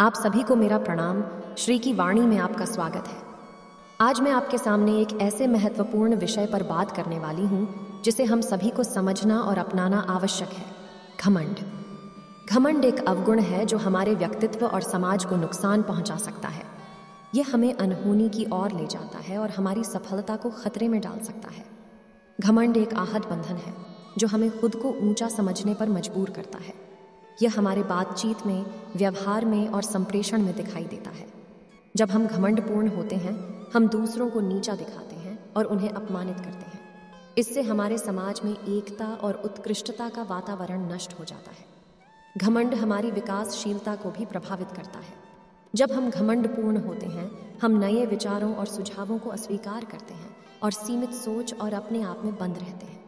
आप सभी को मेरा प्रणाम। श्री की वाणी में आपका स्वागत है। आज मैं आपके सामने एक ऐसे महत्वपूर्ण विषय पर बात करने वाली हूँ जिसे हम सभी को समझना और अपनाना आवश्यक है। घमंड। घमंड एक अवगुण है जो हमारे व्यक्तित्व और समाज को नुकसान पहुंचा सकता है। यह हमें अनहोनी की ओर ले जाता है और हमारी सफलता को खतरे में डाल सकता है। घमंड एक आहत बंधन है जो हमें खुद को ऊंचा समझने पर मजबूर करता है। यह हमारे बातचीत में, व्यवहार में और संप्रेषण में दिखाई देता है। जब हम घमंडपूर्ण होते हैं, हम दूसरों को नीचा दिखाते हैं और उन्हें अपमानित करते हैं। इससे हमारे समाज में एकता और उत्कृष्टता का वातावरण नष्ट हो जाता है। घमंड हमारी विकासशीलता को भी प्रभावित करता है। जब हम घमंडपूर्ण होते हैं, हम नए विचारों और सुझावों को अस्वीकार करते हैं और सीमित सोच और अपने आप में बंद रहते हैं।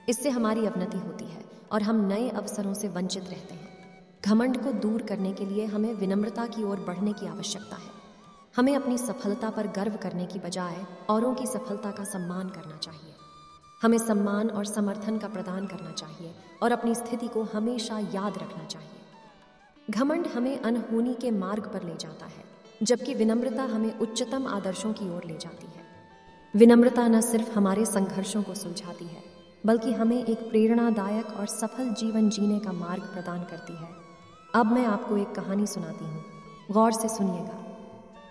इससे हमारी अवनति होती है और हम नए अवसरों से वंचित रहते हैं। घमंड को दूर करने के लिए हमें विनम्रता की ओर बढ़ने की आवश्यकता है। हमें अपनी सफलता पर गर्व करने की बजाय औरों की सफलता का सम्मान करना चाहिए। हमें सम्मान और समर्थन का प्रदान करना चाहिए और अपनी स्थिति को हमेशा याद रखना चाहिए। घमंड हमें अनहोनी के मार्ग पर ले जाता है, जबकि विनम्रता हमें उच्चतम आदर्शों की ओर ले जाती है। विनम्रता न सिर्फ हमारे संघर्षों को सुलझाती है, बल्कि हमें एक प्रेरणादायक और सफल जीवन जीने का मार्ग प्रदान करती है। अब मैं आपको एक कहानी सुनाती हूँ, गौर से सुनिएगा।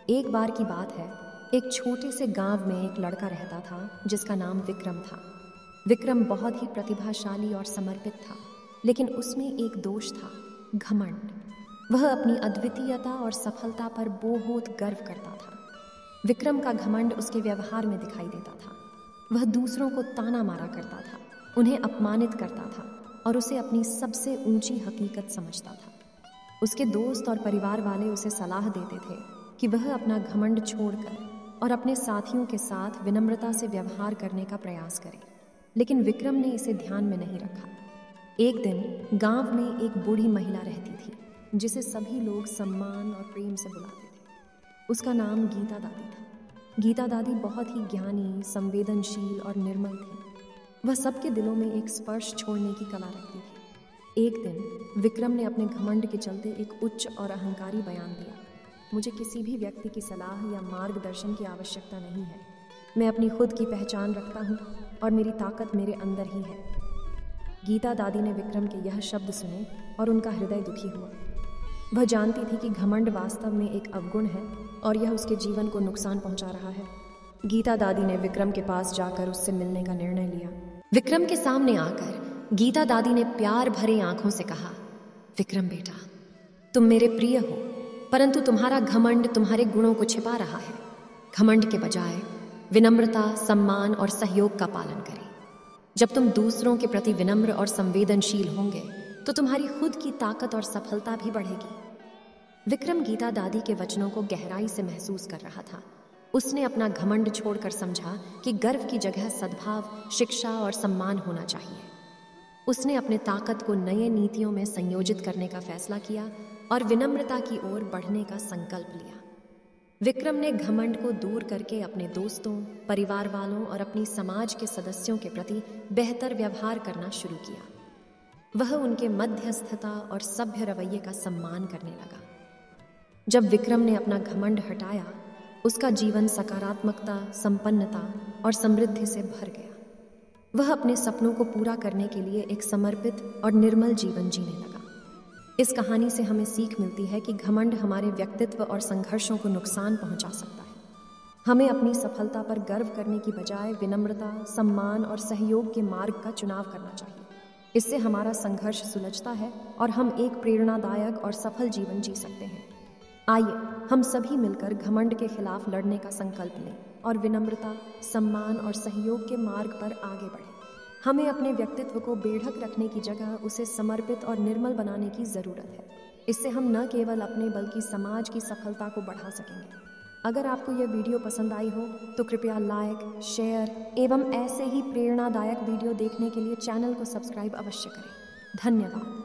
एक बार की बात है, एक छोटे से गांव में एक लड़का रहता था जिसका नाम विक्रम था। विक्रम बहुत ही प्रतिभाशाली और समर्पित था, लेकिन उसमें एक दोष था, घमंड। वह अपनी अद्वितीयता और सफलता पर बहुत गर्व करता था। विक्रम का घमंड उसके व्यवहार में दिखाई देता था। वह दूसरों को ताना मारा करता था, उन्हें अपमानित करता था और उसे अपनी सबसे ऊंची हकीकत समझता था। उसके दोस्त और परिवार वाले उसे सलाह देते थे कि वह अपना घमंड छोड़कर और अपने साथियों के साथ विनम्रता से व्यवहार करने का प्रयास करे, लेकिन विक्रम ने इसे ध्यान में नहीं रखा। एक दिन गांव में एक बूढ़ी महिला रहती थी जिसे सभी लोग सम्मान और प्रेम से बुलाते थे। उसका नाम गीता दादी था। गीता दादी बहुत ही ज्ञानी, संवेदनशील और निर्मल थी। वह सबके दिलों में एक स्पर्श छोड़ने की कला रखती थी। एक दिन विक्रम ने अपने घमंड के चलते एक उच्च और अहंकारी बयान दिया, मुझे किसी भी व्यक्ति की सलाह या मार्गदर्शन की आवश्यकता नहीं है। मैं अपनी खुद की पहचान रखता हूँ और मेरी ताकत मेरे अंदर ही है। गीता दादी ने विक्रम के यह शब्द सुने और उनका हृदय दुखी हुआ। वह जानती थी कि घमंड वास्तव में एक अवगुण है और यह उसके जीवन को नुकसान पहुंचा रहा है। गीता दादी ने विक्रम के पास जाकर उससे मिलने का निर्णय लिया। विक्रम के सामने आकर गीता दादी ने प्यार भरे आंखों से कहा, विक्रम बेटा, तुम मेरे प्रिय हो, परंतु तुम्हारा घमंड तुम्हारे गुणों को छिपा रहा है। घमंड के बजाय विनम्रता, सम्मान और सहयोग का पालन करें। जब तुम दूसरों के प्रति विनम्र और संवेदनशील होंगे तो तुम्हारी खुद की ताकत और सफलता भी बढ़ेगी। विक्रम गीता दादी के वचनों को गहराई से महसूस कर रहा था। उसने अपना घमंड छोड़कर समझा कि गर्व की जगह सद्भाव, शिक्षा और सम्मान होना चाहिए। उसने अपने ताकत को नए नीतियों में संयोजित करने का फैसला किया और विनम्रता की ओर बढ़ने का संकल्प लिया। विक्रम ने घमंड को दूर करके अपने दोस्तों, परिवार वालों और अपनी समाज के सदस्यों के प्रति बेहतर व्यवहार करना शुरू किया। वह उनके मध्यस्थता और सभ्य रवैये का सम्मान करने लगा। जब विक्रम ने अपना घमंड हटाया, उसका जीवन सकारात्मकता, संपन्नता और समृद्धि से भर गया। वह अपने सपनों को पूरा करने के लिए एक समर्पित और निर्मल जीवन जीने लगा। इस कहानी से हमें सीख मिलती है कि घमंड हमारे व्यक्तित्व और संघर्षों को नुकसान पहुंचा सकता है। हमें अपनी सफलता पर गर्व करने की बजाय विनम्रता, सम्मान और सहयोग के मार्ग का चुनाव करना चाहिए। इससे हमारा संघर्ष सुलझता है और हम एक प्रेरणादायक और सफल जीवन जी सकते हैं। आइए हम सभी मिलकर घमंड के खिलाफ लड़ने का संकल्प लें और विनम्रता, सम्मान और सहयोग के मार्ग पर आगे बढ़ें। हमें अपने व्यक्तित्व को बेढक रखने की जगह उसे समर्पित और निर्मल बनाने की ज़रूरत है। इससे हम न केवल अपने बल्कि समाज की सफलता को बढ़ा सकेंगे। अगर आपको यह वीडियो पसंद आई हो तो कृपया लाइक, शेयर एवं ऐसे ही प्रेरणादायक वीडियो देखने के लिए चैनल को सब्सक्राइब अवश्य करें। धन्यवाद।